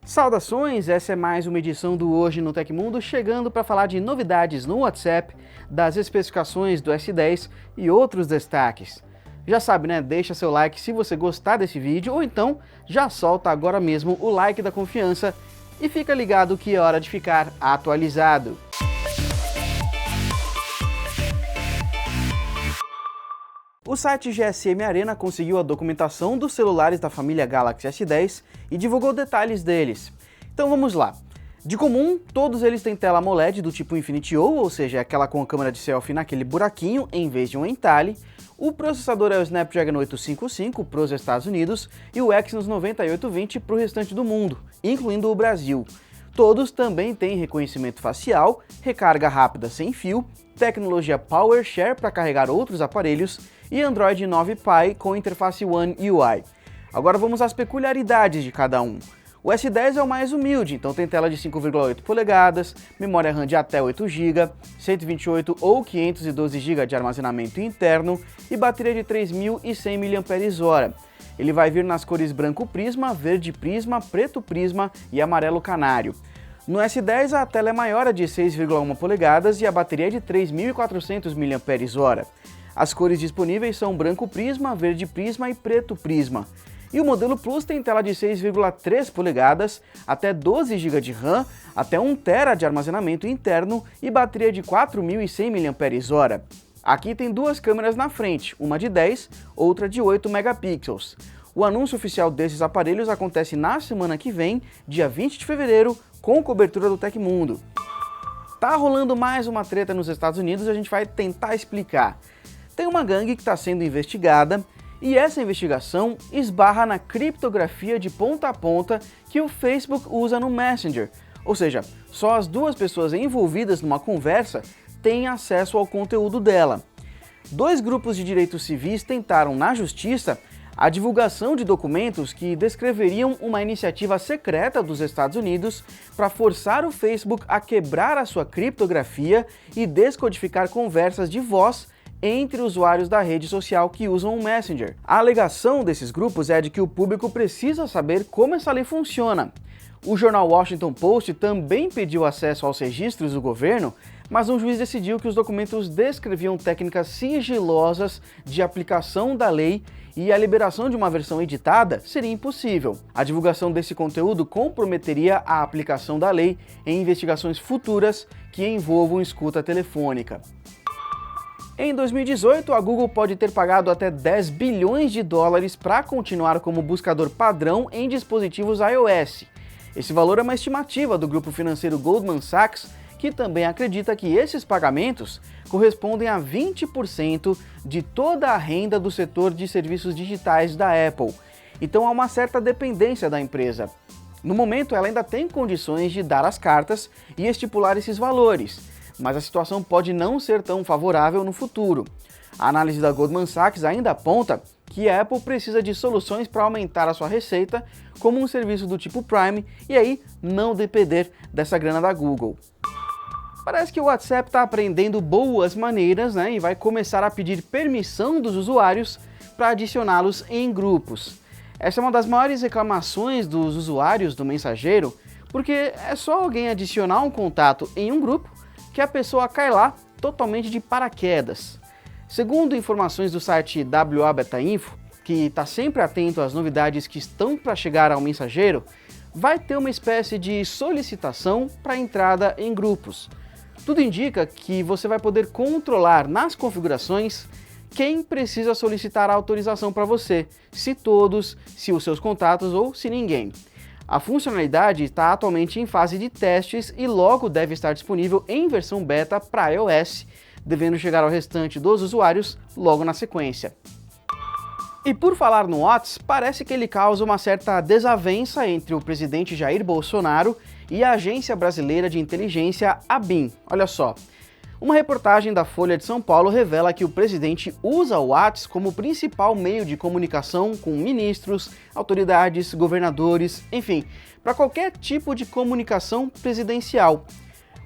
Saudações, essa é mais uma edição do Hoje no Tecmundo, chegando para falar de novidades no WhatsApp, das especificações do S10 e outros destaques. Já sabe, né? Deixa seu like se você gostar desse vídeo, ou então já solta agora mesmo o like da confiança e fica ligado que é hora de ficar atualizado. O site GSM Arena conseguiu a documentação dos celulares da família Galaxy S10 e divulgou detalhes deles. Então vamos lá. De comum, todos eles têm tela AMOLED do tipo Infinity O, ou seja, aquela com a câmera de selfie naquele buraquinho em vez de um entalhe. O processador é o Snapdragon 855 para os Estados Unidos e o Exynos 9820 para o restante do mundo, incluindo o Brasil. Todos também têm reconhecimento facial, recarga rápida sem fio, tecnologia PowerShare para carregar outros aparelhos e Android 9 Pie com interface One UI. Agora vamos às peculiaridades de cada um. O S10 é o mais humilde, então tem tela de 5,8 polegadas, memória RAM de até 8 GB, 128 ou 512 GB de armazenamento interno e bateria de 3.100 mAh. Ele vai vir nas cores branco prisma, verde prisma, preto prisma e amarelo canário. No S10 a tela é maior, de 6,1 polegadas e a bateria é de 3.400 mAh. As cores disponíveis são branco prisma, verde prisma e preto prisma. E o modelo Plus tem tela de 6,3 polegadas, até 12 GB de RAM, até 1 TB de armazenamento interno e bateria de 4.100 mAh. Aqui tem duas câmeras na frente, uma de 10, outra de 8 megapixels. O anúncio oficial desses aparelhos acontece na semana que vem, dia 20 de fevereiro, com cobertura do Tecmundo. Tá rolando mais uma treta nos Estados Unidos e a gente vai tentar explicar. Tem uma gangue que está sendo investigada e essa investigação esbarra na criptografia de ponta a ponta que o Facebook usa no Messenger. Ou seja, só as duas pessoas envolvidas numa conversa têm acesso ao conteúdo dela. Dois grupos de direitos civis tentaram na justiça a divulgação de documentos que descreveriam uma iniciativa secreta dos Estados Unidos para forçar o Facebook a quebrar a sua criptografia e descodificar conversas de voz entre usuários da rede social que usam o Messenger. A alegação desses grupos é de que o público precisa saber como essa lei funciona. O jornal Washington Post também pediu acesso aos registros do governo, mas um juiz decidiu que os documentos descreviam técnicas sigilosas de aplicação da lei e a liberação de uma versão editada seria impossível. A divulgação desse conteúdo comprometeria a aplicação da lei em investigações futuras que envolvam escuta telefônica. Em 2018, a Google pode ter pagado até 10 bilhões de dólares para continuar como buscador padrão em dispositivos iOS. Esse valor é uma estimativa do grupo financeiro Goldman Sachs, que também acredita que esses pagamentos correspondem a 20% de toda a renda do setor de serviços digitais da Apple. Então há uma certa dependência da empresa. No momento, ela ainda tem condições de dar as cartas e estipular esses valores, mas a situação pode não ser tão favorável no futuro. A análise da Goldman Sachs ainda aponta que a Apple precisa de soluções para aumentar a sua receita, como um serviço do tipo Prime, e aí não depender dessa grana da Google. Parece que o WhatsApp está aprendendo boas maneiras, né, e vai começar a pedir permissão dos usuários para adicioná-los em grupos. Essa é uma das maiores reclamações dos usuários do mensageiro, porque é só alguém adicionar um contato em um grupo que a pessoa cai lá totalmente de paraquedas. Segundo informações do site WA Beta Info, que está sempre atento às novidades que estão para chegar ao mensageiro, vai ter uma espécie de solicitação para entrada em grupos. Tudo indica que você vai poder controlar nas configurações quem precisa solicitar a autorização para você, se todos, se os seus contatos ou se ninguém. A funcionalidade está atualmente em fase de testes e logo deve estar disponível em versão beta para iOS, devendo chegar ao restante dos usuários logo na sequência. E por falar no WhatsApp, parece que ele causa uma certa desavença entre o presidente Jair Bolsonaro e a Agência Brasileira de Inteligência, ABIN. Olha só, uma reportagem da Folha de São Paulo revela que o presidente usa o WhatsApp como principal meio de comunicação com ministros, autoridades, governadores, enfim, para qualquer tipo de comunicação presidencial.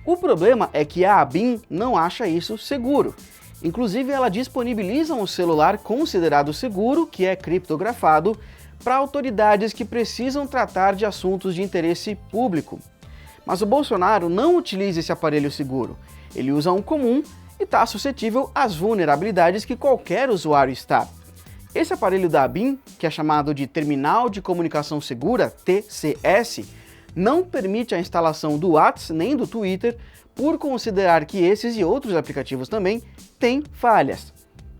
O problema é que a ABIN não acha isso seguro. Inclusive, ela disponibiliza um celular considerado seguro, que é criptografado, para autoridades que precisam tratar de assuntos de interesse público. Mas o Bolsonaro não utiliza esse aparelho seguro, ele usa um comum e está suscetível às vulnerabilidades que qualquer usuário está. Esse aparelho da ABIN, que é chamado de Terminal de Comunicação Segura, TCS, não permite a instalação do WhatsApp nem do Twitter, por considerar que esses e outros aplicativos também têm falhas.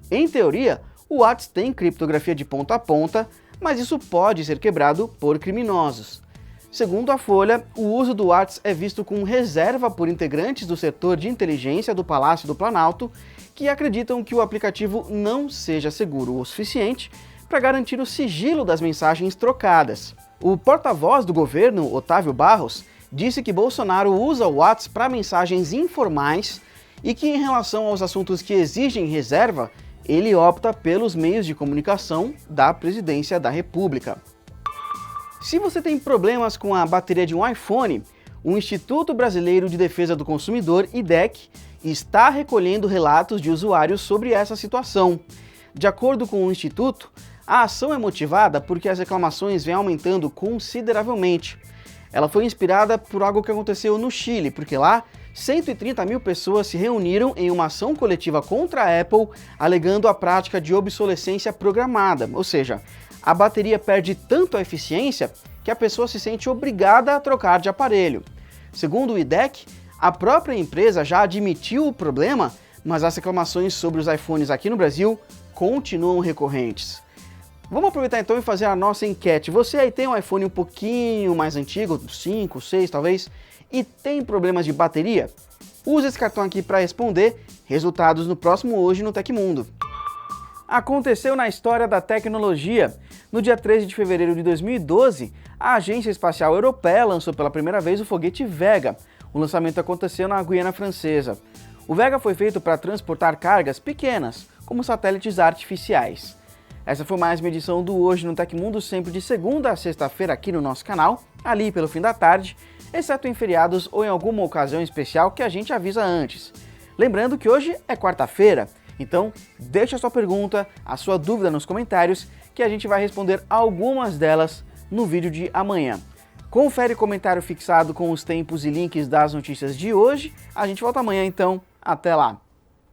Em teoria, o WhatsApp tem criptografia de ponta a ponta, mas isso pode ser quebrado por criminosos. Segundo a Folha, o uso do WhatsApp é visto com reserva por integrantes do setor de inteligência do Palácio do Planalto, que acreditam que o aplicativo não seja seguro o suficiente para garantir o sigilo das mensagens trocadas. O porta-voz do governo, Otávio Barros, disse que Bolsonaro usa o WhatsApp para mensagens informais e que, em relação aos assuntos que exigem reserva, ele opta pelos meios de comunicação da Presidência da República. Se você tem problemas com a bateria de um iPhone, o Instituto Brasileiro de Defesa do Consumidor, IDEC, está recolhendo relatos de usuários sobre essa situação. De acordo com o Instituto, a ação é motivada porque as reclamações vêm aumentando consideravelmente. Ela foi inspirada por algo que aconteceu no Chile, porque lá 130 mil pessoas se reuniram em uma ação coletiva contra a Apple, alegando a prática de obsolescência programada, ou seja, a bateria perde tanto a eficiência que a pessoa se sente obrigada a trocar de aparelho. Segundo o IDEC, a própria empresa já admitiu o problema, mas as reclamações sobre os iPhones aqui no Brasil continuam recorrentes. Vamos aproveitar então e fazer a nossa enquete. Você aí tem um iPhone um pouquinho mais antigo, 5, 6 talvez, e tem problemas de bateria? Use esse cartão aqui para responder. Resultados no próximo Hoje no Tecmundo. Aconteceu na história da tecnologia. No dia 13 de fevereiro de 2012, a Agência Espacial Europeia lançou pela primeira vez o foguete Vega. O lançamento aconteceu na Guiana Francesa. O Vega foi feito para transportar cargas pequenas, como satélites artificiais. Essa foi mais uma edição do Hoje no Tecmundo, sempre de segunda a sexta-feira aqui no nosso canal, ali pelo fim da tarde, exceto em feriados ou em alguma ocasião especial que a gente avisa antes. Lembrando que hoje é quarta-feira, então deixe a sua pergunta, a sua dúvida nos comentários, que a gente vai responder algumas delas no vídeo de amanhã. Confere o comentário fixado com os tempos e links das notícias de hoje. A gente volta amanhã então. Até lá!